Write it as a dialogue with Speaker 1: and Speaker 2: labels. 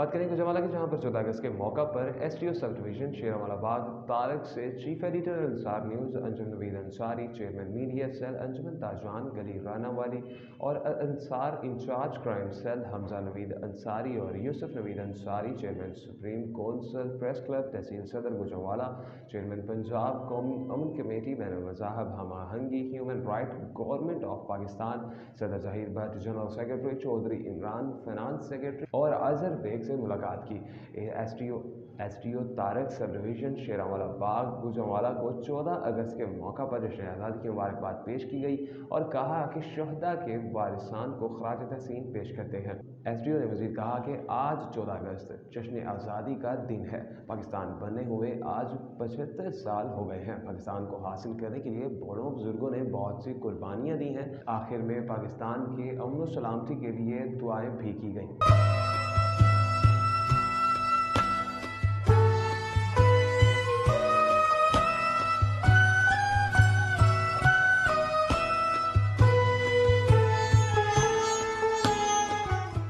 Speaker 1: बात करेंगे गुजरांवाला की, जहां पर 14 अगस्त के मौका पर एसटीओ सब डिवीजन शेरांवाला बाग तारक से chief editor Ansar news Anjum Naveed Ansari, chairman media cell अंजुमन ताजवान गली राना वाली और Ansar incharge crime cell Hamza Naveed Ansari और Yousuf Naveed Ansari, chairman supreme council press club तहसील सदर गुजरांवाला, चेयरमैन पंजाब कौमी अमन कमेटी बैन मज़ाहब हम आहंगी human right government of Pakistan, सदर Zaheer Bhatt, general secretary Chaudhry Imran, finance secretary और अजहर बेग से मुलाकात की। एसटीओ तारक सब डिवीज़न शेरांवाला बाग गुजरांवाला को 14 अगस्त के मौका पर जश्न आज़ादी की मुबारकबाद पेश की गई और कहा कि शहदा के वारिसान को खराज तहसीन पेश करते हैं। एसटीओ ने मज़ीद कहा कि आज 14 अगस्त जश्न आज़ादी का दिन है। पाकिस्तान बने हुए आज 75 साल हो गए हैं। पाकिस्तान को हासिल करने के लिए बड़ों बुजुर्गों ने बहुत सी कुर्बानियाँ दी हैं। आखिर में पाकिस्तान के अमन व सलामती के लिए दुआएं भी की गई।